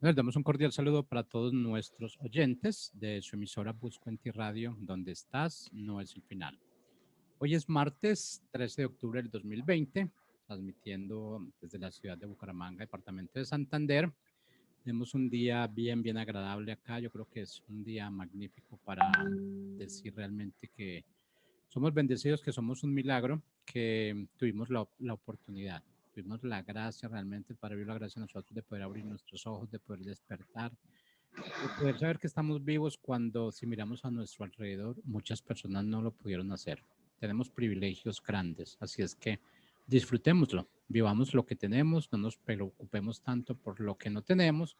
Les damos un cordial saludo para todos nuestros oyentes de su emisora Buscuenti Radio, donde estás, no es el final. Hoy es martes 13 de octubre del 2020, transmitiendo desde la ciudad de Bucaramanga, departamento de Santander. Tenemos un día bien agradable acá. Yo creo que es un día magnífico para decir realmente que somos bendecidos, que somos un milagro, que tuvimos la oportunidad, tuvimos la gracia realmente, el Padre dio la gracia a nosotros de poder abrir nuestros ojos, de poder despertar, de poder saber que estamos vivos cuando si miramos a nuestro alrededor, muchas personas no lo pudieron hacer. Tenemos privilegios grandes, así es que disfrutémoslo, vivamos lo que tenemos, no nos preocupemos tanto por lo que no tenemos,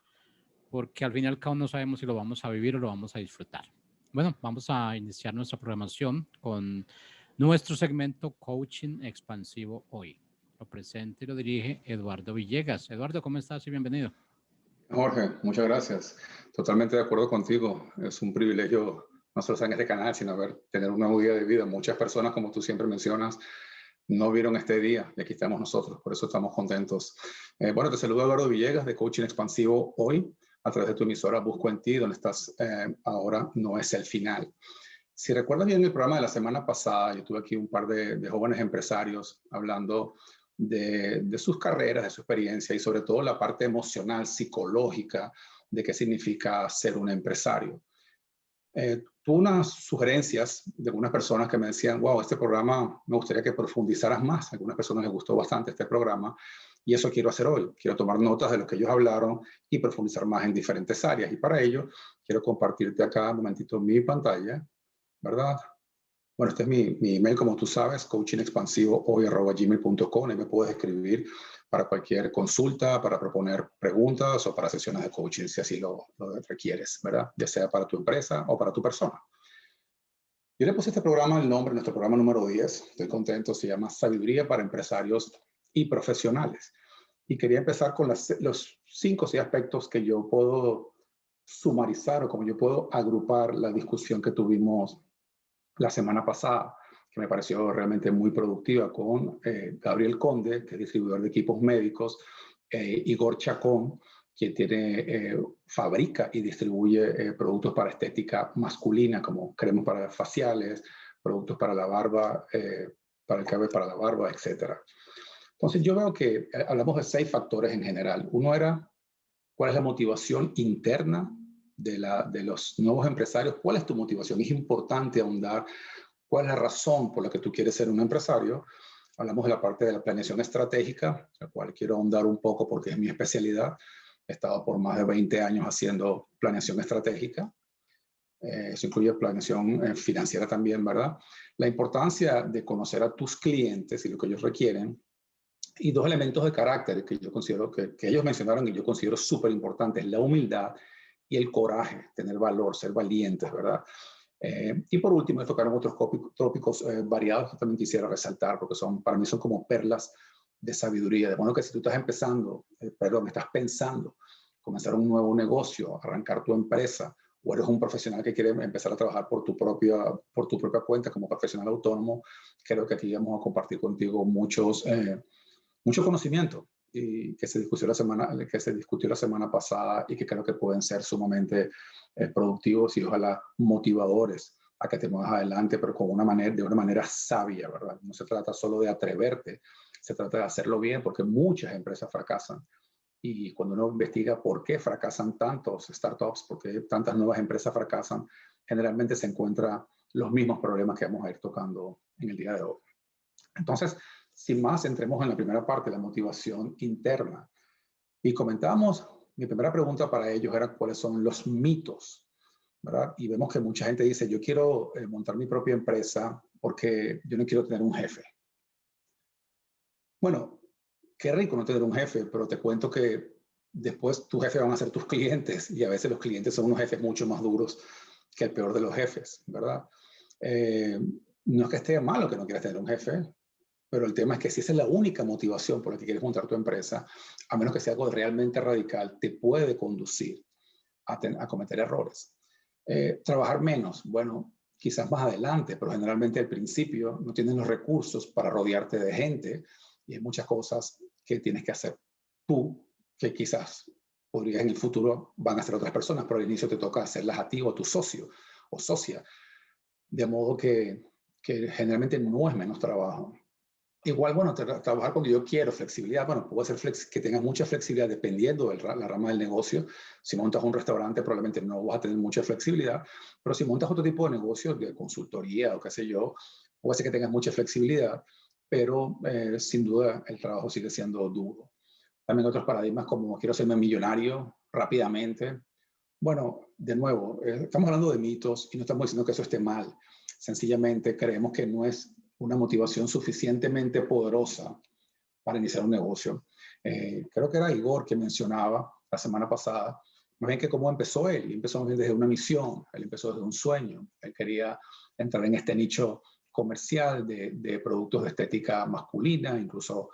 porque al fin y al cabo no sabemos si lo vamos a vivir o lo vamos a disfrutar. Bueno, vamos a iniciar nuestra programación con nuestro segmento Coaching Expansivo hoy. Lo presenta y lo dirige Eduardo Villegas. Eduardo, ¿cómo estás y bienvenido? Jorge, muchas gracias. Totalmente de acuerdo contigo. Es un privilegio no solo estar en este canal, sino tener una día de vida. Muchas personas, como tú siempre mencionas, no vieron este día y aquí estamos nosotros. Por eso estamos contentos. Bueno, te saludo Eduardo Villegas de Coaching Expansivo hoy a través de tu emisora Busco en Ti, donde estás ahora, no es el final. Si recuerdas bien el programa de la semana pasada, yo tuve aquí un par de jóvenes empresarios hablando de sus carreras, de su experiencia y sobre todo la parte emocional, psicológica de qué significa ser un empresario. Tuve unas sugerencias de algunas personas que me decían, wow, este programa me gustaría que profundizaras más. A algunas personas les gustó bastante este programa y eso quiero hacer hoy. Quiero tomar notas de lo que ellos hablaron y profundizar más en diferentes áreas. Y para ello, quiero compartirte acá un momentito mi pantalla, ¿verdad? Bueno, este es mi email, como tú sabes, coachingexpansivo@gmail.com. Ahí me puedes escribir para cualquier consulta, para proponer preguntas o para sesiones de coaching, si así lo requieres, ¿verdad? Ya sea para tu empresa o para tu persona. Yo le puse a este programa el nombre, nuestro programa número 10. Estoy contento, se llama Sabiduría para Empresarios y Profesionales. Y quería empezar con los 5 o 6 aspectos que yo puedo sumarizar o como yo puedo agrupar la discusión que tuvimos la semana pasada, que me pareció realmente muy productiva con Gabriel Conde, que es distribuidor de equipos médicos, Igor Chacón, que fabrica y distribuye productos para estética masculina, como cremas para faciales, productos para la barba, para el cabello, para la barba, etc. Entonces yo veo que hablamos de 6 factores en general. Uno era, ¿cuál es la motivación interna de los nuevos empresarios? ¿Cuál es tu motivación? Es importante ahondar. ¿Cuál es la razón por la que tú quieres ser un empresario? Hablamos de la parte de la planeación estratégica, la cual quiero ahondar un poco porque es mi especialidad. He estado por más de 20 años haciendo planeación estratégica. Eso incluye planeación financiera también, ¿verdad? La importancia de conocer a tus clientes y lo que ellos requieren. Y 2 elementos de carácter que yo considero que ellos mencionaron y yo considero súper importantes: la humildad y el coraje, tener valor, ser valientes, ¿verdad? Y por último, tocaron otros tópicos variados que también quisiera resaltar porque para mí son como perlas de sabiduría. De modo que si tú estás estás pensando comenzar un nuevo negocio, arrancar tu empresa, o eres un profesional que quiere empezar a trabajar por tu propia cuenta como profesional autónomo, creo que aquí vamos a compartir contigo mucho conocimiento y que se discutió la semana pasada y que creo que pueden ser sumamente productivos y ojalá motivadores a que te muevas adelante, pero de una manera sabia, ¿verdad? No se trata solo de atreverte, se trata de hacerlo bien, porque muchas empresas fracasan. Y cuando uno investiga por qué fracasan tantos startups, por qué tantas nuevas empresas fracasan, generalmente se encuentran los mismos problemas que vamos a ir tocando en el día de hoy. Entonces, sin más, entremos en la primera parte, la motivación interna. Y comentábamos, mi primera pregunta para ellos era cuáles son los mitos, ¿verdad? Y vemos que mucha gente dice, yo quiero montar mi propia empresa porque yo no quiero tener un jefe. Bueno, qué rico no tener un jefe, pero te cuento que después tus jefes van a ser tus clientes y a veces los clientes son unos jefes mucho más duros que el peor de los jefes, ¿verdad? No es que esté malo que no quieras tener un jefe, pero el tema es que si esa es la única motivación por la que quieres montar tu empresa, a menos que sea algo realmente radical, te puede conducir a cometer errores. Trabajar menos, bueno, quizás más adelante, pero generalmente al principio no tienes los recursos para rodearte de gente y hay muchas cosas que tienes que hacer tú que quizás podrías en el futuro van a ser otras personas, pero al inicio te toca hacerlas a ti o a tu socio o socia. De modo que generalmente no es menos trabajo. Igual, bueno, trabajar cuando yo quiero, flexibilidad, bueno, puede ser que tengas mucha flexibilidad dependiendo de la rama del negocio. Si montas un restaurante, probablemente no vas a tener mucha flexibilidad, pero si montas otro tipo de negocio, de consultoría o qué sé yo, puede ser que tengas mucha flexibilidad, pero sin duda el trabajo sigue siendo duro. También otros paradigmas como quiero serme millonario rápidamente. Bueno, de nuevo, estamos hablando de mitos y no estamos diciendo que eso esté mal. Sencillamente creemos que no es una motivación suficientemente poderosa para iniciar un negocio. Creo que era Igor que mencionaba la semana pasada, más bien que cómo empezó él. Empezó desde una misión, él empezó desde un sueño. Él quería entrar en este nicho comercial de productos de estética masculina, incluso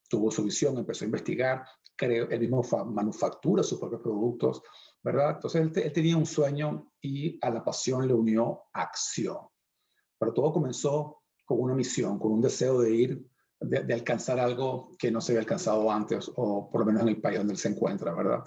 tuvo su visión, empezó a investigar, él mismo manufactura sus propios productos, ¿verdad? Entonces él tenía un sueño y a la pasión le unió acción. Pero todo comenzó con una misión, con un deseo de ir, de alcanzar algo que no se había alcanzado antes, o por lo menos en el país donde él se encuentra, ¿verdad?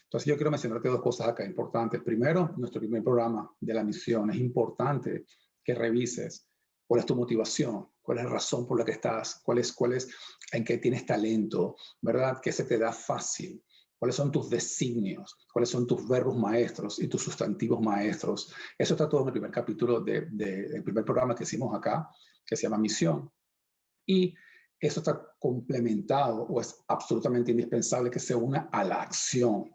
Entonces yo quiero mencionarte dos cosas acá importantes. Primero, nuestro primer programa de la misión. Es importante que revises cuál es tu motivación, cuál es la razón por la que estás, cuál es en qué tienes talento, ¿verdad? ¿Qué se te da fácil? ¿Cuáles son tus designios? ¿Cuáles son tus verbos maestros y tus sustantivos maestros? Eso está todo en el primer capítulo del primer programa que hicimos acá, que se llama Misión. Y eso está complementado o es absolutamente indispensable que se una a la acción.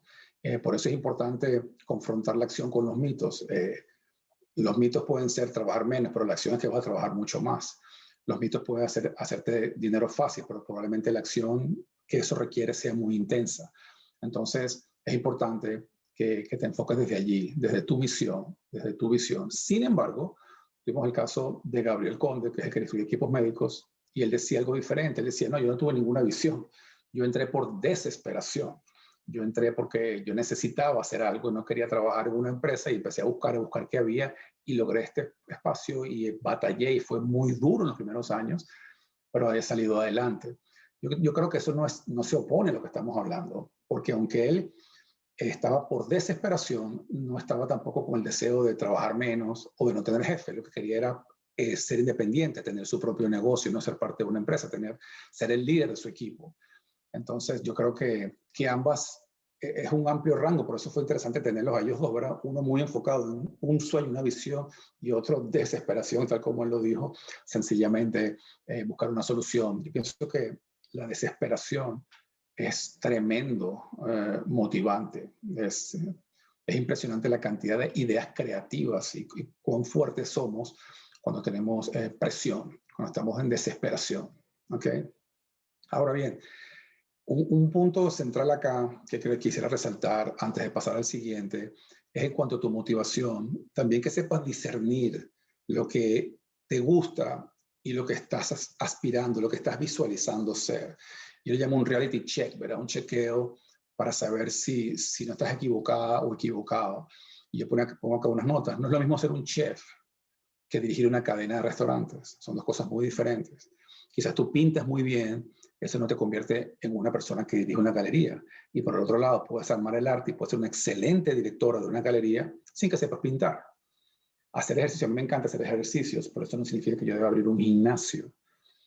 Por eso es importante confrontar la acción con los mitos. Los mitos pueden ser trabajar menos, pero la acción es que vas a trabajar mucho más. Los mitos pueden hacerte dinero fácil, pero probablemente la acción que eso requiere sea muy intensa. Entonces, es importante que te enfoques desde allí, desde tu misión, desde tu visión. Sin embargo, tuvimos el caso de Gabriel Conde, que es el que estudia equipos médicos, y él decía algo diferente. Él decía, no, yo no tuve ninguna visión. Yo entré por desesperación. Yo entré porque yo necesitaba hacer algo, no quería trabajar en una empresa y empecé a buscar qué había y logré este espacio y batallé y fue muy duro en los primeros años, pero he salido adelante. Yo creo que eso no se opone a lo que estamos hablando, porque aunque él estaba por desesperación, no estaba tampoco con el deseo de trabajar menos o de no tener jefe. Lo que quería era ser independiente, tener su propio negocio, no ser parte de una empresa, ser el líder de su equipo. Entonces, yo creo que ambas es un amplio rango, por eso fue interesante tenerlos a ellos dos, ¿verdad? Uno muy enfocado en un sueño, una visión, y otro desesperación, tal como él lo dijo, sencillamente buscar una solución. Yo pienso que la desesperación es tremendo motivante. Es impresionante la cantidad de ideas creativas y cuán fuertes somos cuando tenemos presión, cuando estamos en desesperación. ¿Ok? Ahora bien, un punto central acá que quisiera resaltar antes de pasar al siguiente es en cuanto a tu motivación. También que sepas discernir lo que te gusta y lo que estás aspirando, lo que estás visualizando ser. Yo le llamo un reality check, ¿verdad? Un chequeo para saber si no estás equivocada o equivocado. Y yo pongo acá unas notas. No es lo mismo ser un chef que dirigir una cadena de restaurantes. Son dos cosas muy diferentes. Quizás tú pintas muy bien, eso no te convierte en una persona que dirige una galería. Y por el otro lado, puedes armar el arte y puedes ser una excelente directora de una galería sin que sepas pintar. Hacer ejercicio, a mí me encanta hacer ejercicios, pero eso no significa que yo deba abrir un gimnasio.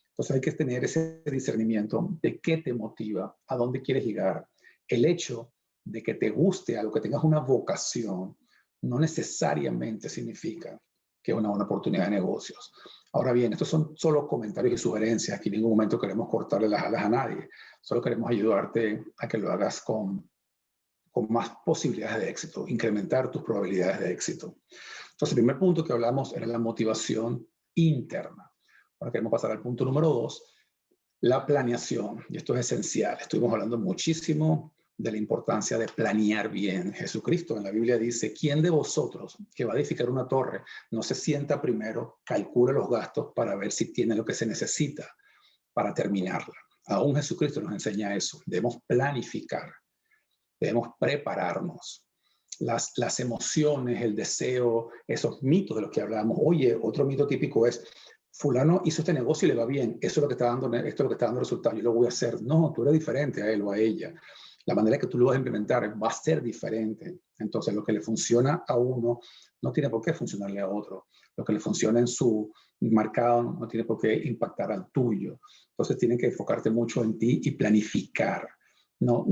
Entonces hay que tener ese discernimiento de qué te motiva, a dónde quieres llegar. El hecho de que te guste algo, que tengas una vocación, no necesariamente significa que es una buena oportunidad de negocios. Ahora bien, estos son solo comentarios y sugerencias. Aquí en ningún momento queremos cortarle las alas a nadie. Solo queremos ayudarte a que lo hagas con más posibilidades de éxito, incrementar tus probabilidades de éxito. Entonces, el primer punto que hablamos era la motivación interna. Ahora queremos pasar al punto número 2, la planeación. Y esto es esencial. Estuvimos hablando muchísimo de la importancia de planear bien. Jesucristo en la Biblia dice, ¿quién de vosotros que va a edificar una torre no se sienta primero, calcula los gastos para ver si tiene lo que se necesita para terminarla? Aún Jesucristo nos enseña eso. Debemos planificar, debemos prepararnos. Las emociones, el deseo, esos mitos de los que hablábamos. Oye, otro mito típico es, fulano hizo este negocio y le va bien, eso es lo que está dando, esto es lo que está dando resultados, yo lo voy a hacer. No, tú eres diferente a él o a ella. la manera que tú lo vas a implementar va a ser diferente. Entonces, lo que le funciona a uno no tiene por qué funcionarle a otro. Lo que le funciona en su mercado no tiene por qué impactar al tuyo. Entonces, tienes que enfocarte mucho en ti y planificar. No,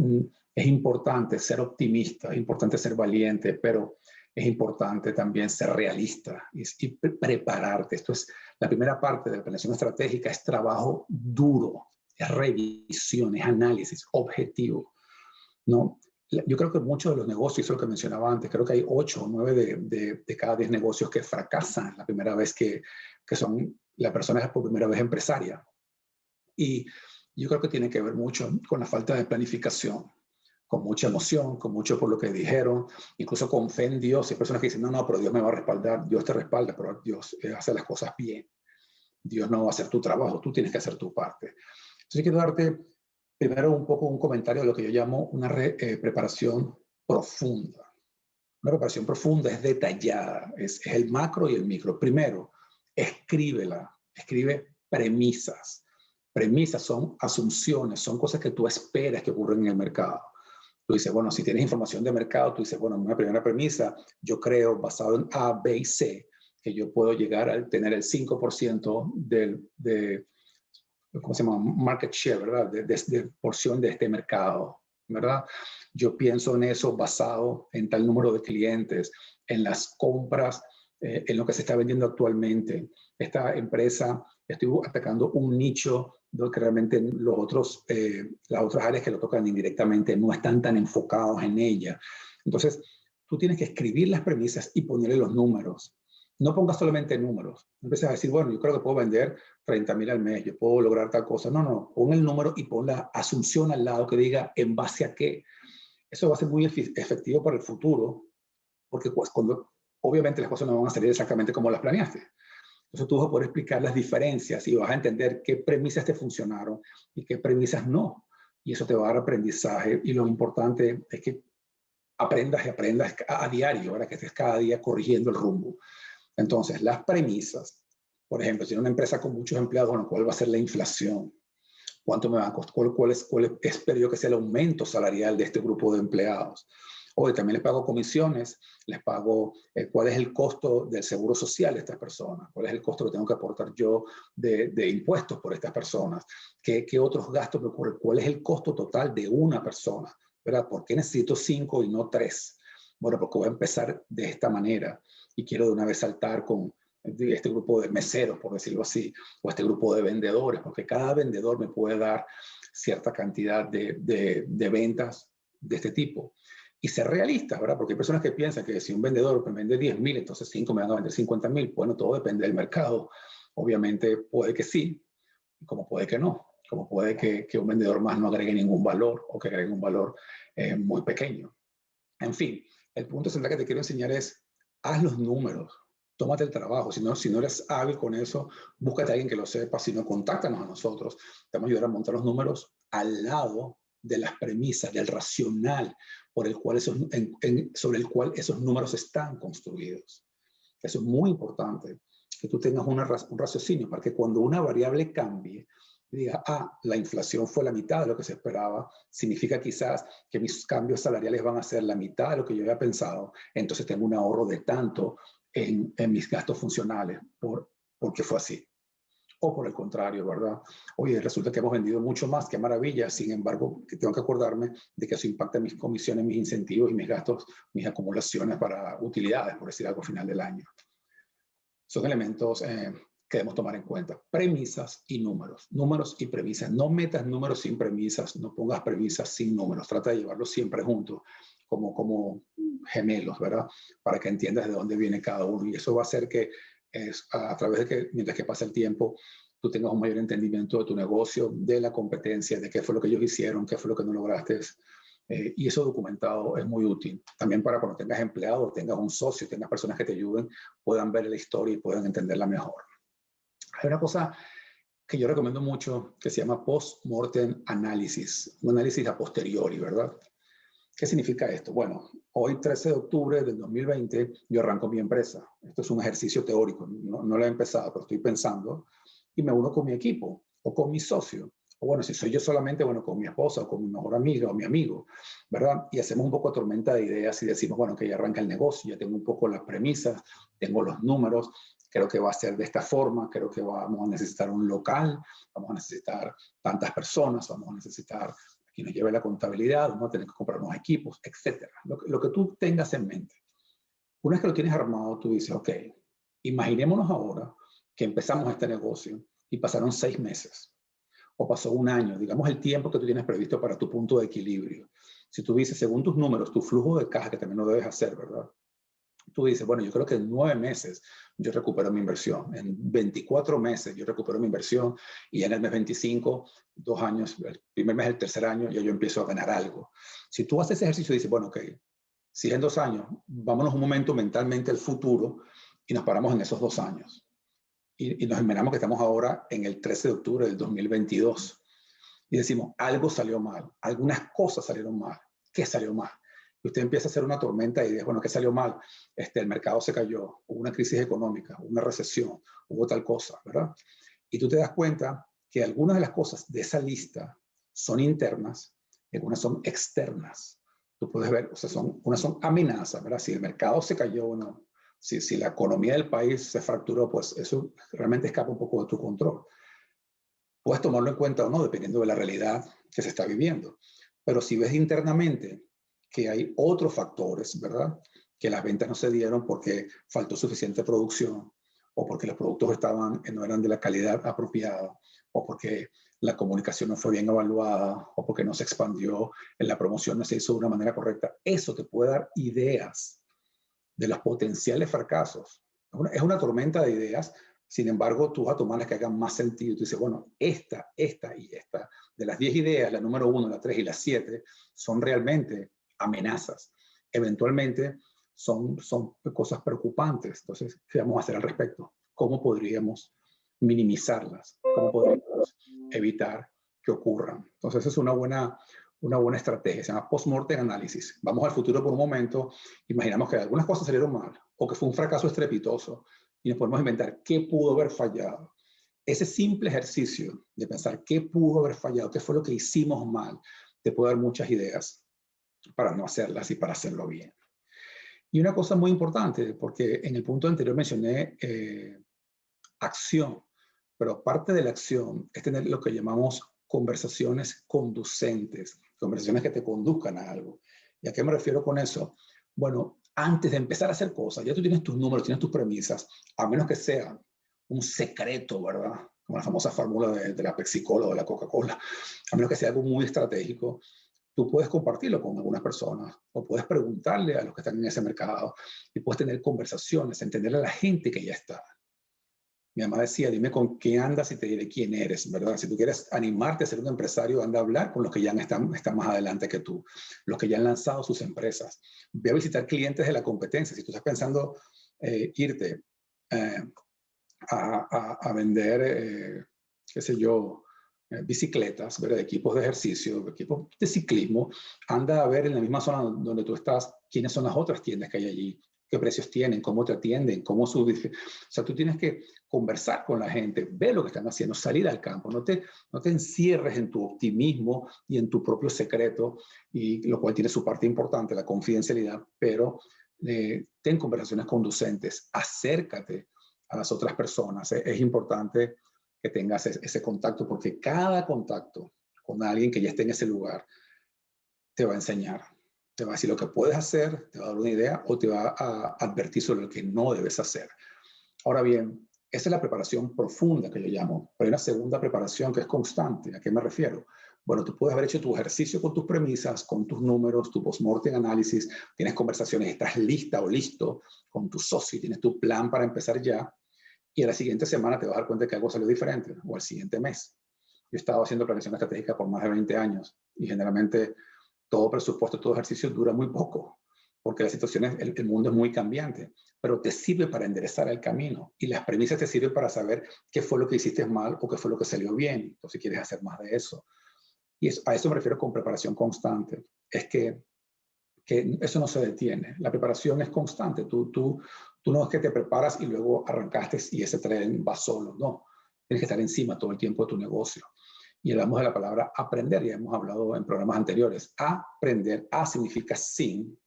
es importante ser optimista, es importante ser valiente, pero es importante también ser realista y prepararte. Esto es la primera parte de la planeación estratégica, es trabajo duro, es revisión, es análisis, objetivo. ¿No? Yo creo que muchos de los negocios, eso es lo que mencionaba antes, creo que hay 8 o 9 de cada 10 negocios que fracasan la primera vez que son, la persona es por primera vez empresaria. Y yo creo que tiene que ver mucho con la falta de planificación, con mucha emoción, con mucho por lo que dijeron, incluso con fe en Dios. Hay personas que dicen, no, pero Dios me va a respaldar, Dios te respalda, pero Dios hace las cosas bien. Dios no va a hacer tu trabajo, tú tienes que hacer tu parte. Entonces quiero darte primero un poco un comentario de lo que yo llamo una preparación profunda. Una preparación profunda es detallada, es el macro y el micro. Primero, escríbela, escribe premisas. Premisas son asunciones, son cosas que tú esperas que ocurran en el mercado. Tú dices, bueno, si tienes información de mercado, tú dices, bueno, una primera premisa, yo creo, basado en A, B y C, que yo puedo llegar a tener el 5% de ¿cómo se llama? Market share, ¿verdad? De porción de este mercado, ¿verdad? Yo pienso en eso basado en tal número de clientes, en las compras, en lo que se está vendiendo actualmente. Esta empresa, estoy atacando un nicho que realmente las otras áreas que lo tocan indirectamente no están tan enfocados en ella. Entonces, tú tienes que escribir las premisas y ponerle los números. No pongas solamente números. No empieces a decir, bueno, yo creo que puedo vender 30,000 al mes, yo puedo lograr tal cosa. No, no, pon el número y pon la asunción al lado que diga en base a qué. Eso va a ser muy efectivo para el futuro, porque cuando obviamente las cosas no van a salir exactamente como las planeaste. Entonces tú vas a poder explicar las diferencias y vas a entender qué premisas te funcionaron y qué premisas no. Y eso te va a dar aprendizaje y lo importante es que aprendas y aprendas a diario, ¿verdad? Que estés cada día corrigiendo el rumbo. Entonces, las premisas, por ejemplo, si es una empresa con muchos empleados, bueno, ¿cuál va a ser la inflación? ¿Cuánto me va a costar? ¿Cuál espero yo que sea el aumento salarial de este grupo de empleados? Hoy también les pago comisiones, les pago cuál es el costo del seguro social de estas personas, cuál es el costo que tengo que aportar yo de impuestos por estas personas, qué otros gastos me ocurren, cuál es el costo total de una persona, ¿verdad? ¿Por qué necesito 5 y no 3? Bueno, porque voy a empezar de esta manera y quiero de una vez saltar con este grupo de meseros, por decirlo así, o este grupo de vendedores, porque cada vendedor me puede dar cierta cantidad de ventas de este tipo. Y ser realistas, ¿verdad? Porque hay personas que piensan que si un vendedor me vende 10,000, entonces 5 me van a vender 50,000. Bueno, todo depende del mercado. Obviamente puede que sí, como puede que no. Como puede que un vendedor más no agregue ningún valor o que agregue un valor muy pequeño. En fin, el punto central que te quiero enseñar es, haz los números, tómate el trabajo. Si no eres hábil con eso, búscate a alguien que lo sepa. Si no, contáctanos a nosotros. Te vamos a ayudar a montar los números al lado de las premisas, del racional por el cual sobre el cual esos números están construidos. Eso es muy importante, que tú tengas un raciocinio para que cuando una variable cambie, diga, la inflación fue la mitad de lo que se esperaba, significa quizás que mis cambios salariales van a ser la mitad de lo que yo había pensado, entonces tengo un ahorro de tanto en mis gastos funcionales porque fue así. O por el contrario, ¿verdad? Oye, resulta que hemos vendido mucho más, qué maravilla, sin embargo, tengo que acordarme de que eso impacta mis comisiones, mis incentivos y mis gastos, mis acumulaciones para utilidades, por decir algo, al final del año. Son elementos que debemos tomar en cuenta. Premisas y números. Números y premisas. No metas números sin premisas, no pongas premisas sin números. Trata de llevarlos siempre juntos, como gemelos, ¿verdad? Para que entiendas de dónde viene cada uno. Y eso va a hacer que a través de que, mientras que pasa el tiempo, tú tengas un mayor entendimiento de tu negocio, de la competencia, de qué fue lo que ellos hicieron, qué fue lo que no lograste. Y eso documentado es muy útil. También para cuando tengas empleados, tengas un socio, tengas personas que te ayuden, puedan ver la historia y puedan entenderla mejor. Hay una cosa que yo recomiendo mucho que se llama post-mortem análisis, un análisis a posteriori, ¿verdad? ¿Qué significa esto? Bueno, hoy 13 de octubre del 2020 yo arranco mi empresa. Esto es un ejercicio teórico, no lo he empezado, pero estoy pensando y me uno con mi equipo o con mi socio O bueno, si soy yo solamente, bueno, con mi esposa o con mi mejor amiga o mi amigo, ¿verdad? Y hacemos un poco de tormenta de ideas y decimos, bueno, que ya arranca el negocio, ya tengo un poco las premisas, tengo los números, creo que va a ser de esta forma, creo que vamos a necesitar un local, vamos a necesitar tantas personas, vamos a necesitar quien nos lleve la contabilidad, vamos a tener que comprar unos equipos, etcétera. Lo que tú tengas en mente. Una vez que lo tienes armado, tú dices, ok, imaginémonos ahora que empezamos este negocio y pasaron 6 meses o pasó un año, digamos el tiempo que tú tienes previsto para tu punto de equilibrio. Si tú dices, según tus números, tu flujo de caja, que también lo debes hacer, ¿verdad? Tú dices, bueno, yo creo que en 9 meses yo recupero mi inversión, en 24 meses yo recupero mi inversión y ya en el mes 25, 2 años, el primer mes, el tercer año, ya yo empiezo a ganar algo. Si tú haces ese ejercicio y dices, bueno, ok, si es en 2 años, vámonos un momento mentalmente al futuro y nos paramos en esos 2 años. Y nos imaginamos que estamos ahora en el 13 de octubre del 2022 y decimos, algo salió mal, algunas cosas salieron mal. ¿Qué salió mal? Y usted empieza a hacer una tormenta de ideas, bueno, ¿qué salió mal? El mercado se cayó, hubo una crisis económica, hubo una recesión, hubo tal cosa, ¿verdad? Y tú te das cuenta que algunas de las cosas de esa lista son internas y algunas son externas. Tú puedes ver, o sea, unas son amenazas, ¿verdad? Si el mercado se cayó, no. Si la economía del país se fracturó, pues eso realmente escapa un poco de tu control. Puedes tomarlo en cuenta o no, dependiendo de la realidad que se está viviendo. Pero si ves internamente que hay otros factores, ¿verdad? Que las ventas no se dieron porque faltó suficiente producción, o porque los productos no eran de la calidad apropiada, o porque la comunicación no fue bien evaluada, o porque no se expandió en la promoción, no se hizo de una manera correcta. Eso te puede dar ideas de los potenciales fracasos. Es una tormenta de ideas, sin embargo, tú vas a tomar las que hagan más sentido. Tú dices, bueno, esta y esta, de las 10 ideas, la número 1, la 3 y la 7, son realmente amenazas. Eventualmente son cosas preocupantes. Entonces, ¿qué vamos a hacer al respecto? ¿Cómo podríamos minimizarlas? ¿Cómo podríamos evitar que ocurran? Entonces, es una buena estrategia. Se llama post-mortem análisis. Vamos al futuro por un momento, imaginamos que algunas cosas salieron mal o que fue un fracaso estrepitoso y nos podemos inventar qué pudo haber fallado. Ese simple ejercicio de pensar qué pudo haber fallado, qué fue lo que hicimos mal, te puede dar muchas ideas para no hacerlas y para hacerlo bien. Y una cosa muy importante, porque en el punto anterior mencioné acción, pero parte de la acción es tener lo que llamamos conversaciones conducentes, conversaciones que te conduzcan a algo. ¿Y a qué me refiero con eso? Bueno, antes de empezar a hacer cosas, ya tú tienes tus números, tienes tus premisas, a menos que sea un secreto, ¿verdad? Como la famosa fórmula de la Pepsi-Cola o de la Coca-Cola, a menos que sea algo muy estratégico, tú puedes compartirlo con algunas personas o puedes preguntarle a los que están en ese mercado y puedes tener conversaciones, entender a la gente que ya está. Mi mamá decía, dime con qué andas y te diré quién eres, ¿verdad? Si tú quieres animarte a ser un empresario, anda a hablar con los que ya están más adelante que tú, los que ya han lanzado sus empresas. Ve a visitar clientes de la competencia. Si tú estás pensando irte a vender, qué sé yo, bicicletas, ¿verdad? Equipos de ejercicio, equipos de ciclismo, anda a ver en la misma zona donde tú estás quiénes son las otras tiendas que hay allí, qué precios tienen, cómo te atienden, cómo su... O sea, tú tienes que conversar con la gente, ver lo que están haciendo, salir al campo, no te encierres en tu optimismo y en tu propio secreto, y lo cual tiene su parte importante, la confidencialidad, pero ten conversaciones conducentes, acércate a las otras personas. Es importante que tengas ese contacto, porque cada contacto con alguien que ya esté en ese lugar te va a enseñar, te va a decir lo que puedes hacer, te va a dar una idea o te va a advertir sobre lo que no debes hacer. Ahora bien, esa es la preparación profunda que yo llamo, pero hay una segunda preparación que es constante. ¿A qué me refiero? Bueno, tú puedes haber hecho tu ejercicio con tus premisas, con tus números, tu post-mortem análisis, tienes conversaciones, estás lista o listo con tu socio, tienes tu plan para empezar ya, y a la siguiente semana te vas a dar cuenta de que algo salió diferente, o al siguiente mes. Yo he estado haciendo planeación estratégica por más de 20 años y generalmente todo presupuesto, todo ejercicio dura muy poco, porque la situación el mundo es muy cambiante, pero te sirve para enderezar el camino y las premisas te sirven para saber qué fue lo que hiciste mal o qué fue lo que salió bien, entonces si quieres hacer más de eso. Y a eso me refiero con preparación constante. Es que eso no se detiene. La preparación es constante. Tú no es que te preparas y luego arrancaste y ese tren va solo. No. Tienes que estar encima todo el tiempo de tu negocio. Y hablamos de la palabra aprender, ya hemos hablado en programas anteriores. Aprender, a significa sin,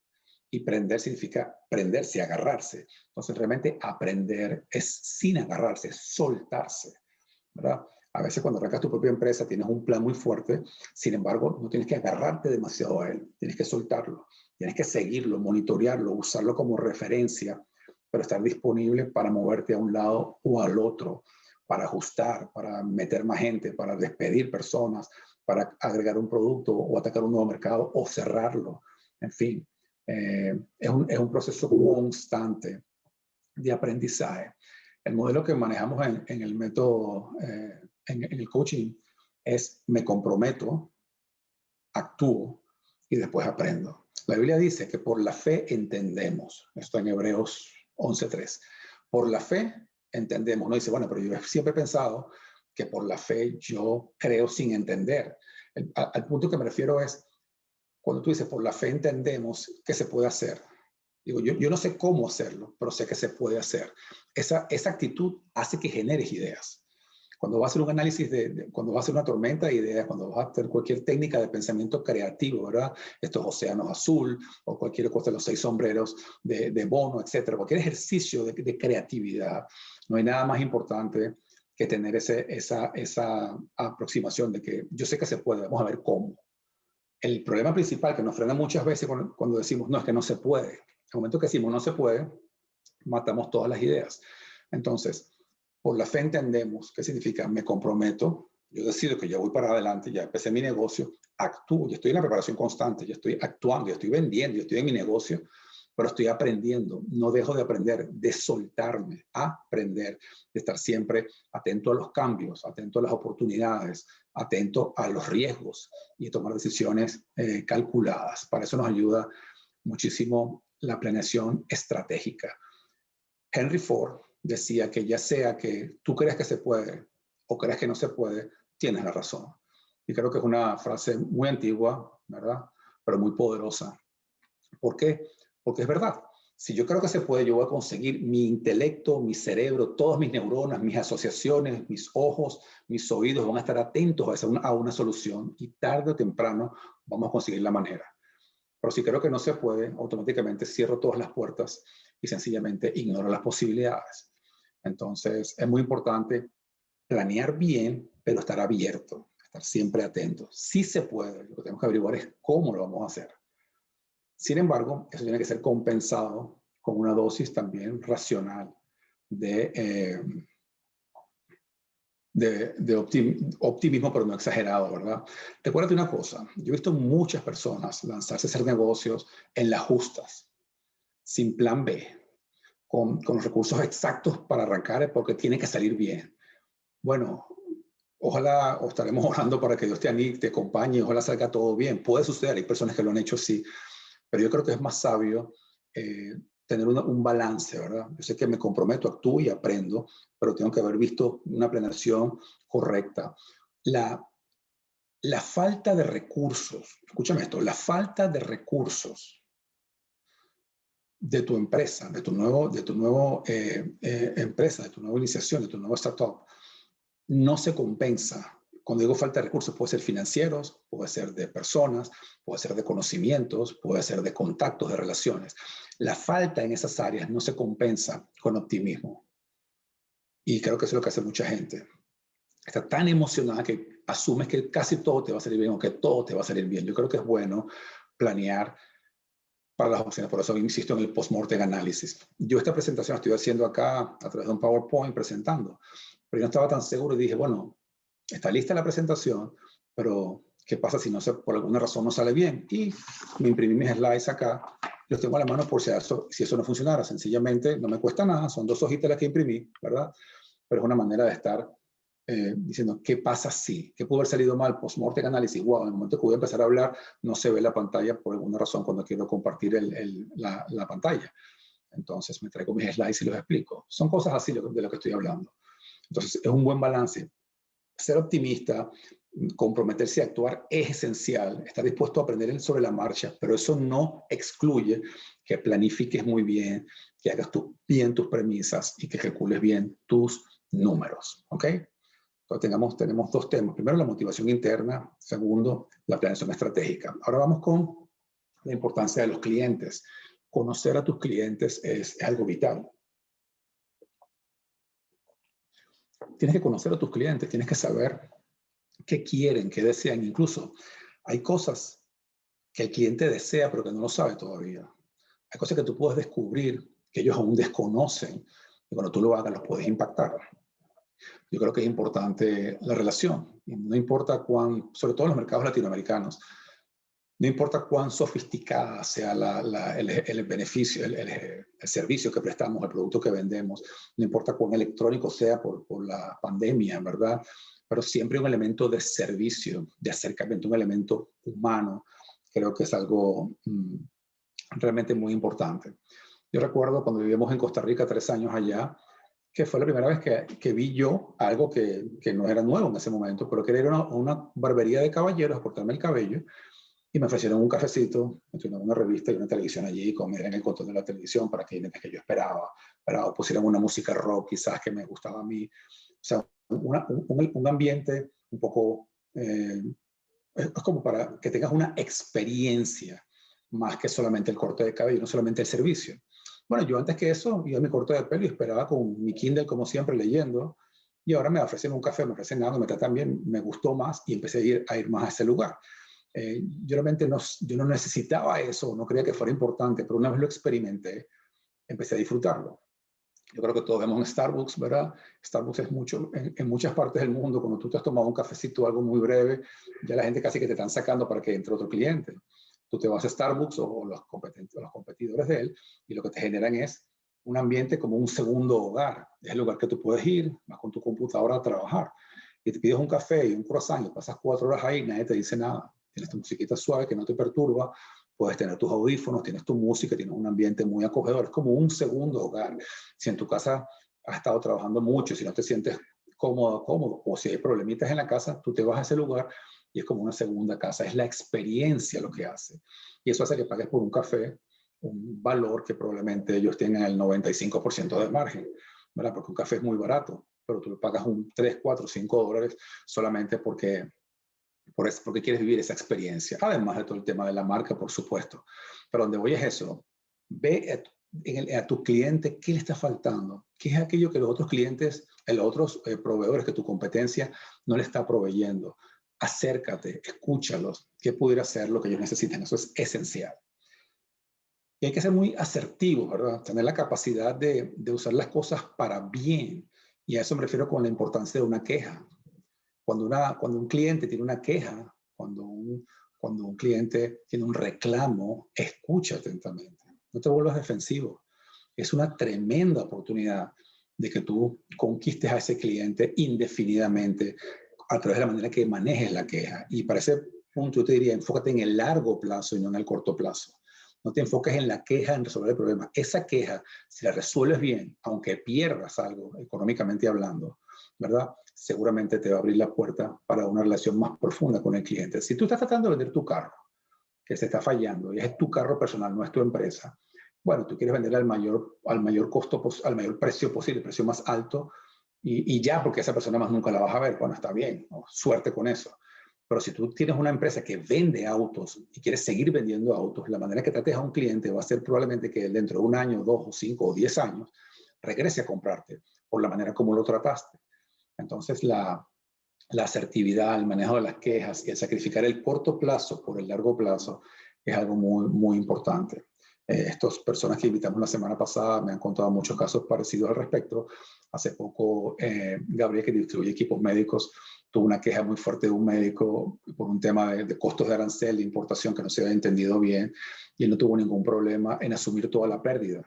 y prender significa prenderse, agarrarse. Entonces, realmente aprender es sin agarrarse, es soltarse, ¿verdad? A veces cuando arrancas tu propia empresa tienes un plan muy fuerte, sin embargo, no tienes que agarrarte demasiado a él, tienes que soltarlo, tienes que seguirlo, monitorearlo, usarlo como referencia, pero estar disponible para moverte a un lado o al otro, para ajustar, para meter más gente, para despedir personas, para agregar un producto o atacar un nuevo mercado o cerrarlo. En fin, es un proceso constante de aprendizaje. El modelo que manejamos en el método, en el coaching, es me comprometo, actúo y después aprendo. La Biblia dice que por la fe entendemos. Esto en Hebreos 11:3. Por la fe entendemos. No dice, bueno, pero yo siempre he pensado que por la fe yo creo sin entender. Al punto que me refiero es, cuando tú dices por la fe entendemos que se puede hacer. Digo, yo no sé cómo hacerlo, pero sé que se puede hacer. Esa actitud hace que generes ideas. Cuando vas a hacer un análisis, cuando vas a hacer una tormenta de ideas, cuando vas a hacer cualquier técnica de pensamiento creativo, ¿verdad? Estos océanos azul o cualquier cosa de los 6 sombreros de Bono, etcétera. Cualquier ejercicio de creatividad. No hay nada más importante que tener esa aproximación de que yo sé que se puede, vamos a ver cómo. El problema principal que nos frena muchas veces cuando decimos, no, es que no se puede. En el momento que decimos no se puede, matamos todas las ideas. Entonces, por la fe entendemos qué significa me comprometo, yo decido que ya voy para adelante, ya empecé mi negocio, actúo, ya estoy en la preparación constante, ya estoy actuando, ya estoy vendiendo, ya estoy en mi negocio, pero estoy aprendiendo, no dejo de aprender, de soltarme, aprender, de estar siempre atento a los cambios, atento a las oportunidades, atento a los riesgos y tomar decisiones calculadas. Para eso nos ayuda muchísimo la planeación estratégica. Henry Ford decía que ya sea que tú creas que se puede o creas que no se puede, tienes la razón. Y creo que es una frase muy antigua, ¿verdad? Pero muy poderosa. ¿Por qué? Porque es verdad. Si yo creo que se puede, yo voy a conseguir mi intelecto, mi cerebro, todas mis neuronas, mis asociaciones, mis ojos, mis oídos van a estar atentos a una solución y tarde o temprano vamos a conseguir la manera. Pero si creo que no se puede, automáticamente cierro todas las puertas y sencillamente ignoro las posibilidades. Entonces, es muy importante planear bien, pero estar abierto, estar siempre atento. Sí se puede, lo que tenemos que averiguar es cómo lo vamos a hacer. Sin embargo, eso tiene que ser compensado con una dosis también racional de optimismo, pero no exagerado, ¿verdad? Recuérdate una cosa, yo he visto muchas personas lanzarse a hacer negocios en las justas, sin plan B, con los recursos exactos para arrancar porque tiene que salir bien. Bueno, ojalá, o estaremos orando para que Dios te acompañe, ojalá salga todo bien. Puede suceder, hay personas que lo han hecho así, pero yo creo que es más sabio tener un balance, ¿verdad? Yo sé que me comprometo, actúo y aprendo, pero tengo que haber visto una planeación correcta. La falta de recursos, escúchame esto, la falta de recursos de tu empresa, de tu nuevo empresa, de tu nueva iniciación, de tu nuevo startup, no se compensa. Cuando digo falta de recursos, puede ser financieros, puede ser de personas, puede ser de conocimientos, puede ser de contactos, de relaciones. La falta en esas áreas no se compensa con optimismo. Y creo que eso es lo que hace mucha gente. Está tan emocionada que asumes que casi todo te va a salir bien o que todo te va a salir bien. Yo creo que es bueno planear para las opciones. Por eso insisto en el post-mortem análisis. Yo esta presentación la estoy haciendo acá a través de un PowerPoint presentando, pero yo no estaba tan seguro y dije, bueno, está lista la presentación, pero ¿qué pasa si no por alguna razón no sale bien? Y me imprimí mis slides acá, los tengo a la mano por si eso no funcionara. Sencillamente no me cuesta nada, son 2 hojitas las que imprimí, ¿verdad? Pero es una manera de estar diciendo, ¿qué pasa si? ¿Qué pudo haber salido mal? Post-mortem análisis, wow, en el momento que voy a empezar a hablar, no se ve la pantalla por alguna razón cuando quiero compartir la pantalla. Entonces me traigo mis slides y los explico. Son cosas así de lo que estoy hablando. Entonces es un buen balance. Ser optimista, comprometerse a actuar es esencial, estar dispuesto a aprender sobre la marcha, pero eso no excluye que planifiques muy bien, que hagas bien tus premisas y que calcules bien tus números, ¿ok? Entonces tenemos dos temas. Primero, la motivación interna. Segundo, la planeación estratégica. Ahora vamos con la importancia de los clientes. Conocer a tus clientes es algo vital. Tienes que conocer a tus clientes, tienes que saber qué quieren, qué desean. Incluso hay cosas que el cliente desea, pero que no lo sabe todavía. Hay cosas que tú puedes descubrir que ellos aún desconocen y cuando tú lo hagas los puedes impactar. Yo creo que es importante la relación. Y no importa sobre todo en los mercados latinoamericanos, no importa cuán sofisticada sea el beneficio, el servicio que prestamos, el producto que vendemos, no importa cuán electrónico sea por la pandemia, ¿verdad? Pero siempre un elemento de servicio, de acercamiento, un elemento humano, creo que es algo realmente muy importante. Yo recuerdo cuando vivíamos en Costa Rica 3 años allá, que fue la primera vez que vi yo algo que no era nuevo en ese momento, pero que era una barbería de caballeros a cortarme el cabello. Y me ofrecieron un cafecito, me tuvieron una revista y una televisión allí, como era en el control de la televisión, para que yo esperaba, pusieran una música rock quizás que me gustaba a mí. O sea, un ambiente un poco, es como para que tengas una experiencia más que solamente el corte de cabello, no solamente el servicio. Bueno, yo antes que eso iba a mi corte de pelo y esperaba con mi Kindle como siempre leyendo, y ahora me ofrecen un café, me ofrecen algo, me tratan bien, me gustó más y empecé a ir más a ese lugar. Yo realmente yo no necesitaba eso, no creía que fuera importante, pero una vez lo experimenté, empecé a disfrutarlo. Yo creo que todos vemos en Starbucks, ¿verdad? Starbucks es mucho, en muchas partes del mundo, cuando tú te has tomado un cafecito, algo muy breve, ya la gente casi que te están sacando para que entre otro cliente. Tú te vas a Starbucks o los competidores de él y lo que te generan es un ambiente como un segundo hogar. Es el lugar que tú puedes ir, vas con tu computadora a trabajar y te pides un café y un croissant y pasas 4 horas ahí y nadie te dice nada. Tienes tu musiquita suave que no te perturba, puedes tener tus audífonos, tienes tu música, tienes un ambiente muy acogedor, es como un segundo hogar. Si en tu casa has estado trabajando mucho, si no te sientes cómodo, o si hay problemitas en la casa, tú te vas a ese lugar y es como una segunda casa, es la experiencia lo que hace. Y eso hace que pagues por un café un valor que probablemente ellos tengan el 95% de margen, ¿verdad? Porque un café es muy barato, pero tú le pagas un 3, 4, 5 dólares solamente porque quieres vivir esa experiencia, además de todo el tema de la marca, por supuesto. Pero donde voy es eso, ve a tu cliente qué le está faltando, qué es aquello que los otros clientes, los otros proveedores que tu competencia no le está proveyendo. Acércate, escúchalos, qué pudiera ser lo que ellos necesitan, eso es esencial. Y hay que ser muy asertivo, ¿verdad? Tener la capacidad de usar las cosas para bien. Y a eso me refiero con la importancia de una queja. Cuando un cliente tiene una queja, cuando un cliente tiene un reclamo, escucha atentamente. No te vuelvas defensivo. Es una tremenda oportunidad de que tú conquistes a ese cliente indefinidamente a través de la manera que manejes la queja. Y para ese punto yo te diría, enfócate en el largo plazo y no en el corto plazo. No te enfoques en la queja, en resolver el problema. Esa queja, si la resuelves bien, aunque pierdas algo económicamente hablando, ¿verdad? Seguramente te va a abrir la puerta para una relación más profunda con el cliente. Si tú estás tratando de vender tu carro, que se está fallando, y es tu carro personal, no es tu empresa, bueno, tú quieres venderle al mayor costo, al mayor precio posible, el precio más alto, y ya, porque esa persona más nunca la vas a ver. Bueno, está bien, ¿no? Suerte con eso. Pero si tú tienes una empresa que vende autos y quieres seguir vendiendo autos, la manera que trates a un cliente va a ser probablemente que dentro de 1 año, 2 o 5 o 10 años regrese a comprarte por la manera como lo trataste. Entonces, la asertividad, el manejo de las quejas y el sacrificar el corto plazo por el largo plazo es algo muy, muy importante. Estas personas que invitamos la semana pasada me han contado muchos casos parecidos al respecto. Hace poco, Gabriel, que distribuye equipos médicos, tuvo una queja muy fuerte de un médico por un tema de costos de arancel, de importación que no se había entendido bien, y él no tuvo ningún problema en asumir toda la pérdida.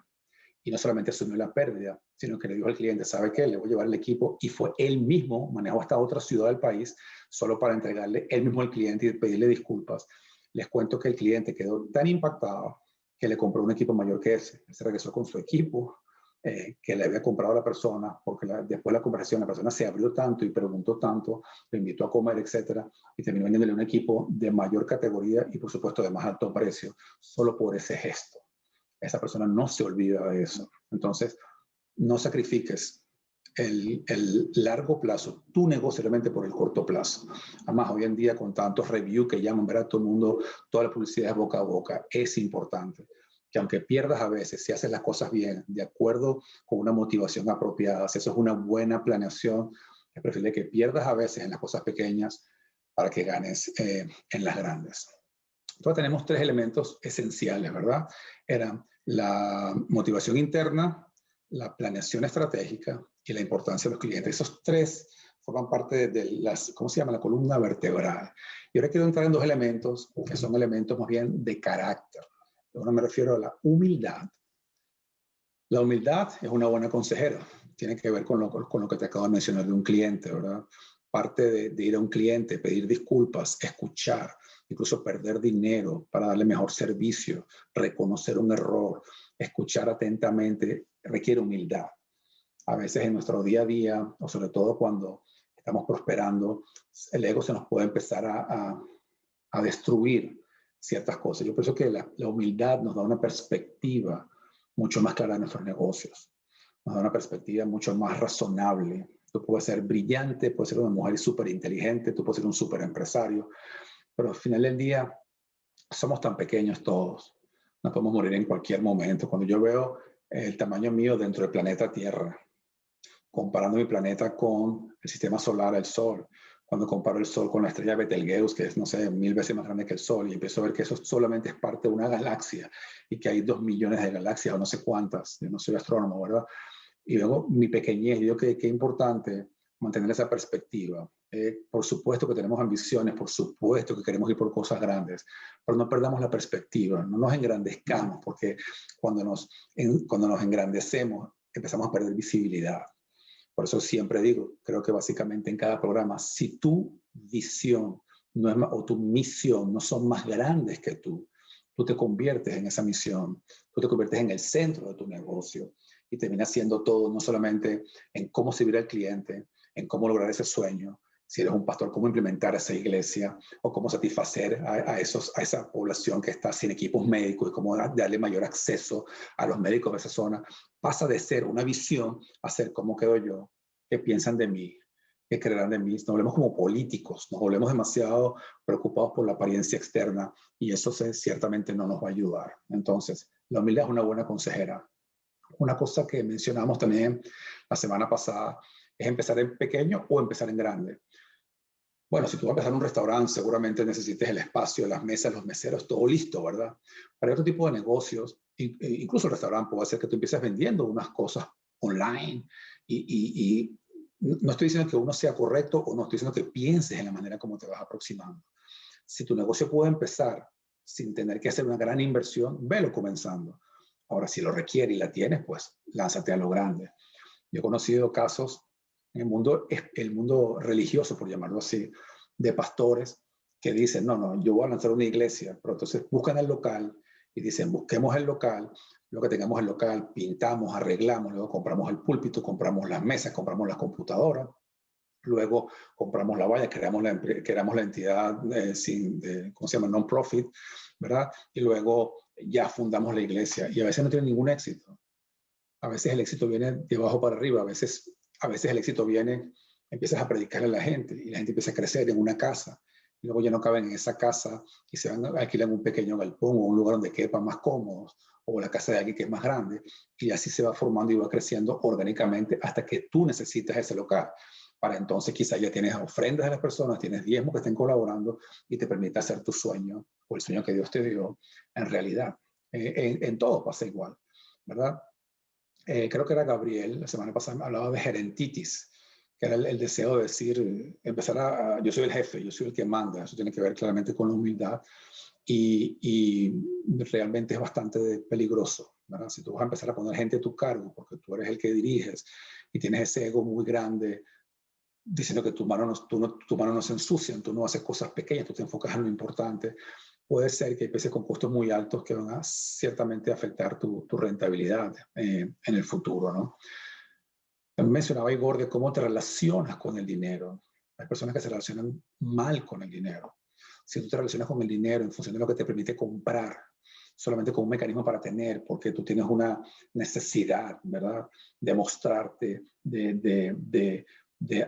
Y no solamente asumió la pérdida, sino que le dijo al cliente, ¿sabe qué? Le voy a llevar el equipo, y fue él mismo, manejó hasta otra ciudad del país, solo para entregarle él mismo al cliente y pedirle disculpas. Les cuento que el cliente quedó tan impactado que le compró un equipo mayor que ese. Él se regresó con su equipo que le había comprado a la persona, porque después de la conversación la persona se abrió tanto y preguntó tanto, lo invitó a comer, etcétera, y terminó vendiéndole un equipo de mayor categoría y por supuesto de más alto precio, solo por ese gesto. Esa persona no se olvida de eso. Entonces, no sacrifiques el largo plazo, tu negocio realmente por el corto plazo. Además, hoy en día con tantos reviews que llaman, ¿verdad? Todo el mundo, toda la publicidad es boca a boca. Es importante que aunque pierdas a veces, si haces las cosas bien, de acuerdo con una motivación apropiada, si eso es una buena planeación, es preferible que pierdas a veces en las cosas pequeñas para que ganes en las grandes. Entonces tenemos 3 elementos esenciales, ¿verdad? Eran la motivación interna, la planeación estratégica y la importancia de los clientes. Esos 3 forman parte de las, ¿cómo se llama? La columna vertebral. Y ahora quiero entrar en 2 elementos que son elementos más bien de carácter. Ahora me refiero a la humildad. La humildad es una buena consejera. Tiene que ver con lo que te acabo de mencionar de un cliente, ¿verdad? Parte de ir a un cliente, pedir disculpas, escuchar, incluso perder dinero para darle mejor servicio, reconocer un error, escuchar atentamente, requiere humildad. A veces en nuestro día a día, o sobre todo cuando estamos prosperando, el ego se nos puede empezar a destruir ciertas cosas. Yo pienso que la humildad nos da una perspectiva mucho más clara de nuestros negocios. Nos da una perspectiva mucho más razonable. Tú puedes ser brillante, puedes ser una mujer súper inteligente, tú puedes ser un súper empresario, pero al final del día somos tan pequeños todos. Nos podemos morir en cualquier momento. Cuando yo veo el tamaño mío dentro del planeta Tierra, comparando mi planeta con el sistema solar, el Sol, cuando comparo el Sol con la estrella Betelgeuse, que es, no sé, 1000 veces más grande que el Sol, y empiezo a ver que eso solamente es parte de una galaxia y que hay 2 millones de galaxias o no sé cuántas, yo no soy astrónomo, ¿verdad? Y luego mi pequeñez, digo que es importante mantener esa perspectiva. Por supuesto que tenemos ambiciones, por supuesto que queremos ir por cosas grandes, pero no perdamos la perspectiva, no nos engrandezcamos, porque cuando nos engrandecemos empezamos a perder visibilidad. Por eso siempre digo, creo que básicamente en cada programa, si tu visión no es o tu misión no son más grandes que tú te conviertes en esa misión, tú te conviertes en el centro de tu negocio y terminas siendo todo, no solamente en cómo servir al cliente, en cómo lograr ese sueño, si eres un pastor, cómo implementar esa iglesia o cómo satisfacer a esa población que está sin equipos médicos y cómo darle mayor acceso a los médicos de esa zona. Pasa de ser una visión a ser cómo quedo yo, qué piensan de mí, qué creerán de mí. Nos volvemos como políticos, nos volvemos demasiado preocupados por la apariencia externa y eso ciertamente no nos va a ayudar. Entonces, la humildad es una buena consejera. Una cosa que mencionamos también la semana pasada es empezar en pequeño o empezar en grande. Bueno, si tú vas a empezar en un restaurante, seguramente necesites el espacio, las mesas, los meseros, todo listo, ¿verdad? Para otro tipo de negocios, incluso el restaurante puede hacer que tú empieces vendiendo unas cosas online y no estoy diciendo que uno sea correcto o no estoy diciendo que pienses en la manera como te vas aproximando. Si tu negocio puede empezar sin tener que hacer una gran inversión, velo comenzando. Ahora, si lo requiere y la tienes, pues lánzate a lo grande. Yo he conocido casos en el mundo religioso, por llamarlo así, de pastores que dicen, no, yo voy a lanzar una iglesia, pero entonces buscan el local y dicen, busquemos el local, lo que tengamos el local, pintamos, arreglamos, luego compramos el púlpito, compramos las mesas, compramos las computadoras, luego compramos la valla, creamos la entidad ¿cómo se llama? Non-profit, ¿verdad? Y luego ya fundamos la iglesia y a veces no tiene ningún éxito. A veces el éxito viene de abajo para arriba, a veces el éxito viene, empiezas a predicarle a la gente y la gente empieza a crecer en una casa. Y luego ya no caben en esa casa y se van a alquilar un pequeño galpón o un lugar donde quepan más cómodos o la casa de alguien que es más grande y así se va formando y va creciendo orgánicamente hasta que tú necesitas ese local. Para entonces quizás ya tienes ofrendas de las personas, tienes diezmos que estén colaborando y te permite hacer tu sueño o el sueño que Dios te dio en realidad. En todo pasa igual, ¿verdad? Creo que era Gabriel, la semana pasada hablaba de gerentitis, que era el deseo de decir, yo soy el jefe, yo soy el que manda, eso tiene que ver claramente con la humildad y realmente es bastante peligroso, ¿verdad? Si tú vas a empezar a poner gente a tu cargo porque tú eres el que diriges y tienes ese ego muy grande diciendo que tu mano no se ensucian, tú no haces cosas pequeñas, tú te enfocas en lo importante, puede ser que empieces con costos muy altos que van a ciertamente afectar tu rentabilidad en el futuro, ¿no? También mencionaba Igor de cómo te relacionas con el dinero. Hay personas que se relacionan mal con el dinero. Si tú te relacionas con el dinero en función de lo que te permite comprar solamente como un mecanismo para tener, porque tú tienes una necesidad, ¿verdad? De mostrarte, de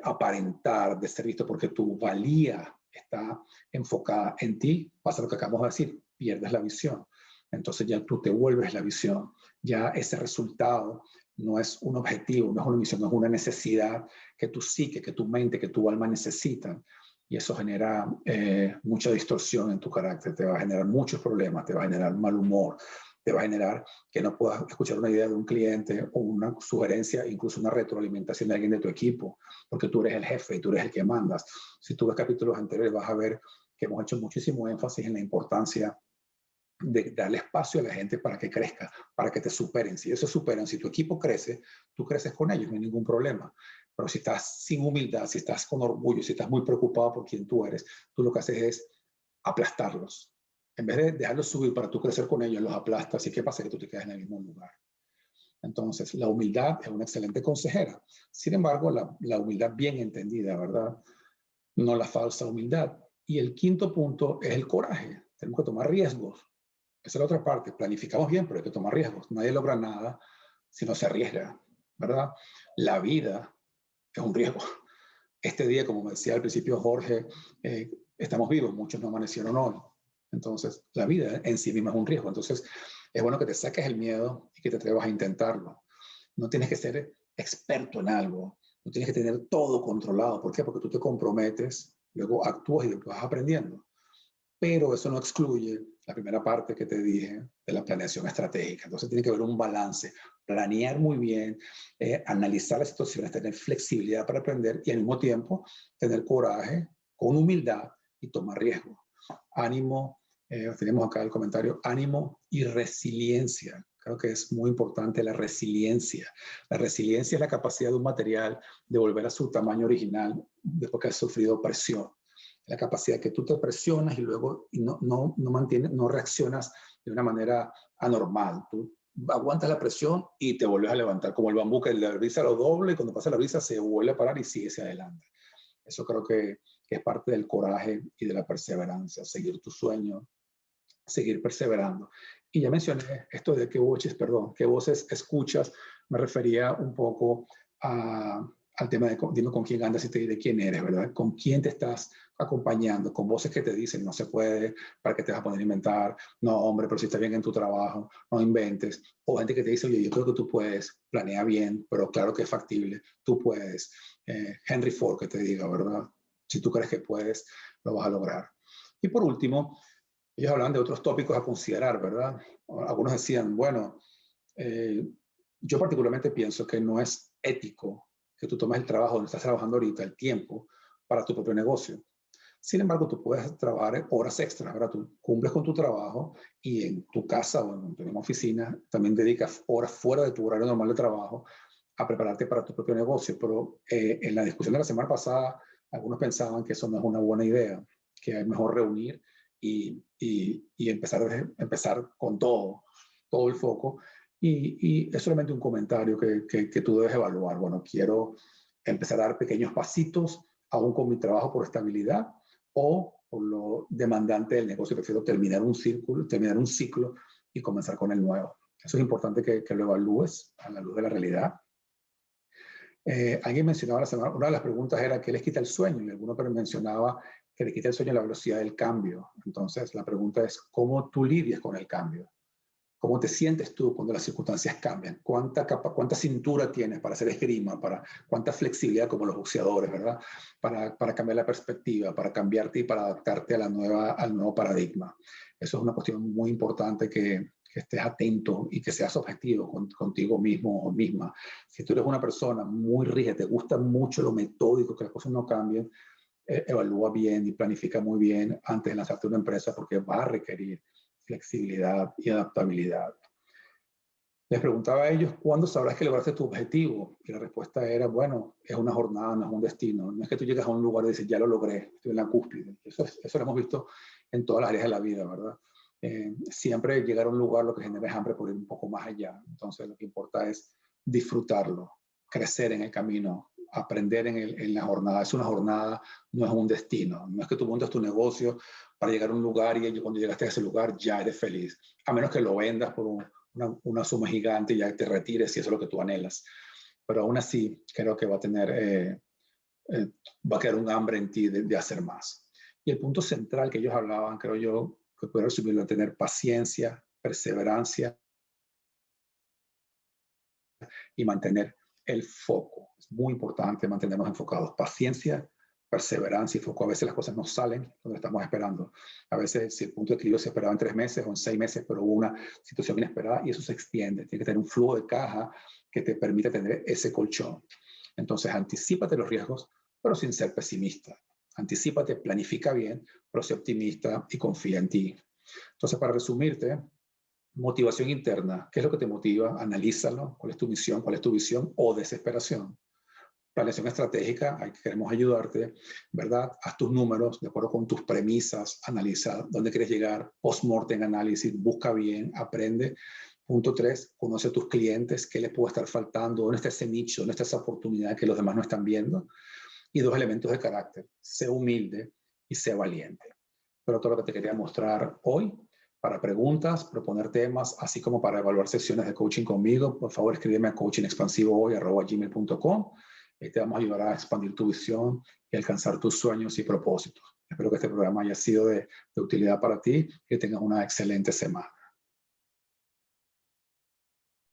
aparentar, de ser visto, porque tu valía está enfocada en ti, pasa lo que acabamos de decir, pierdes la visión. Entonces ya tú te vuelves la visión. Ya ese resultado no es un objetivo, no es una misión, no es una necesidad que tu psique, que tu mente, que tu alma necesitan. Y eso genera mucha distorsión en tu carácter, te va a generar muchos problemas, te va a generar mal humor, te va a generar que no puedas escuchar una idea de un cliente o una sugerencia, incluso una retroalimentación de alguien de tu equipo, porque tú eres el jefe y tú eres el que mandas. Si tú ves capítulos anteriores vas a ver que hemos hecho muchísimo énfasis en la importancia de darle espacio a la gente para que crezca, para que te superen. Si ellos se superan, si tu equipo crece, tú creces con ellos, no hay ningún problema. Pero si estás sin humildad, si estás con orgullo, si estás muy preocupado por quién tú eres, tú lo que haces es aplastarlos. En vez de dejarlos subir para tú crecer con ellos, los aplastas. ¿Y qué pasa? Que tú te quedas en el mismo lugar. Entonces, la humildad es una excelente consejera. Sin embargo, la humildad bien entendida, ¿verdad? No la falsa humildad. Y el quinto punto es el coraje. Tenemos que tomar riesgos. Esa es la otra parte. Planificamos bien, pero hay que tomar riesgos. Nadie logra nada si no se arriesga, ¿verdad? La vida es un riesgo. Este día, como me decía al principio Jorge, estamos vivos, muchos no amanecieron hoy. Entonces, la vida en sí misma es un riesgo. Entonces, es bueno que te saques el miedo y que te atrevas a intentarlo. No tienes que ser experto en algo, no tienes que tener todo controlado. ¿Por qué? Porque tú te comprometes, luego actúas y después vas aprendiendo. Pero eso no excluye la primera parte que te dije de la planeación estratégica. Entonces tiene que haber un balance, planear muy bien, analizar las situaciones, tener flexibilidad para aprender y al mismo tiempo tener coraje, con humildad y tomar riesgo. Ánimo, tenemos acá el comentario, ánimo y resiliencia. Creo que es muy importante la resiliencia. La resiliencia es la capacidad de un material de volver a su tamaño original después que ha sufrido presión. La capacidad que tú te presionas y luego no reaccionas de una manera anormal. Tú aguantas la presión y te vuelves a levantar, como el bambú que la brisa lo doble y cuando pasa la brisa se vuelve a parar y sigue hacia adelante. Eso creo que es parte del coraje y de la perseverancia, seguir tu sueño, seguir perseverando. Y ya mencioné esto de qué voces escuchas, me refería un poco al tema de dime con quién andas y te diré quién eres, ¿verdad? Con quién te estás acompañando, con voces que te dicen no se puede, para qué te vas a poner a inventar, no hombre, pero si estás bien en tu trabajo, no inventes, o gente que te dice, oye, yo creo que tú puedes, planea bien, pero claro que es factible, tú puedes. Henry Ford que te diga, ¿verdad? Si tú crees que puedes, lo vas a lograr. Y por último, ellos hablan de otros tópicos a considerar, ¿verdad? Algunos decían, bueno, yo particularmente pienso que no es ético que tú tomes el trabajo donde estás trabajando ahorita, el tiempo, para tu propio negocio. Sin embargo, tú puedes trabajar horas extras, ¿verdad? Tú cumples con tu trabajo y en tu casa o en tu misma oficina también dedicas horas fuera de tu horario normal de trabajo a prepararte para tu propio negocio. Pero en la discusión de la semana pasada, algunos pensaban que eso no es una buena idea, que es mejor reunir y empezar con todo el foco. Y es solamente un comentario que tú debes evaluar. Bueno, quiero empezar a dar pequeños pasitos, aún con mi trabajo por estabilidad o por lo demandante del negocio. Prefiero terminar un ciclo y comenzar con el nuevo. Eso es importante que lo evalúes a la luz de la realidad. Alguien mencionaba la semana, una de las preguntas era ¿qué les quita el sueño? Y alguno mencionaba que le quita el sueño la velocidad del cambio. Entonces, la pregunta es ¿cómo tú lidias con el cambio? ¿Cómo te sientes tú cuando las circunstancias cambian? ¿Cuánta cintura tienes para hacer esgrima? ¿Cuánta flexibilidad como los boxeadores, verdad? Para cambiar la perspectiva, para cambiarte y para adaptarte al nuevo paradigma. Eso es una cuestión muy importante que estés atento y que seas objetivo contigo mismo o misma. Si tú eres una persona muy rígida, te gusta mucho lo metódico, que las cosas no cambien, evalúa bien y planifica muy bien antes de lanzarte una empresa porque va a requerir flexibilidad y adaptabilidad. Les preguntaba a ellos, ¿cuándo sabrás que lograste tu objetivo? Y la respuesta era, bueno, es una jornada, no es un destino. No es que tú llegas a un lugar y dices, ya lo logré, estoy en la cúspide. Eso lo hemos visto en todas las áreas de la vida, ¿verdad? Siempre llegar a un lugar lo que genera es hambre por ir un poco más allá. Entonces, lo que importa es disfrutarlo, crecer en el camino, aprender en la jornada. Es una jornada, no es un destino. No es que tú montes tu negocio para llegar a un lugar y cuando llegaste a ese lugar ya eres feliz. A menos que lo vendas por una suma gigante y ya te retires si eso es lo que tú anhelas. Pero aún así creo que va a quedar un hambre en ti de hacer más. Y el punto central que ellos hablaban, creo yo, que puedo resumirlo en tener paciencia, perseverancia y mantener el foco. Es muy importante mantenernos enfocados. Paciencia, perseverancia y foco. A veces las cosas no salen donde estamos esperando. A veces, si el punto de equilibrio se esperaba en 3 meses o en 6 meses, pero hubo una situación inesperada y eso se extiende. Tiene que tener un flujo de caja que te permita tener ese colchón. Entonces, anticípate los riesgos, pero sin ser pesimista. Anticípate, planifica bien, pero sé optimista y confía en ti. Entonces, para resumirte, motivación interna, ¿qué es lo que te motiva? Analízalo, ¿cuál es tu misión, cuál es tu visión o desesperación? Planeación estratégica, ahí queremos ayudarte, ¿verdad? Haz tus números de acuerdo con tus premisas, analiza dónde quieres llegar, post-mortem análisis, busca bien, aprende. Punto 3, conoce a tus clientes, qué les puede estar faltando, dónde está ese nicho, dónde está esa oportunidad que los demás no están viendo. Y 2 elementos de carácter, sé humilde y sé valiente. Pero todo lo que te quería mostrar hoy, para preguntas, proponer temas, así como para evaluar sesiones de coaching conmigo, por favor escríbeme a coachingexpansivohoy@gmail.com. Te vamos a ayudar a expandir tu visión y alcanzar tus sueños y propósitos. Espero que este programa haya sido de utilidad para ti y que tengas una excelente semana.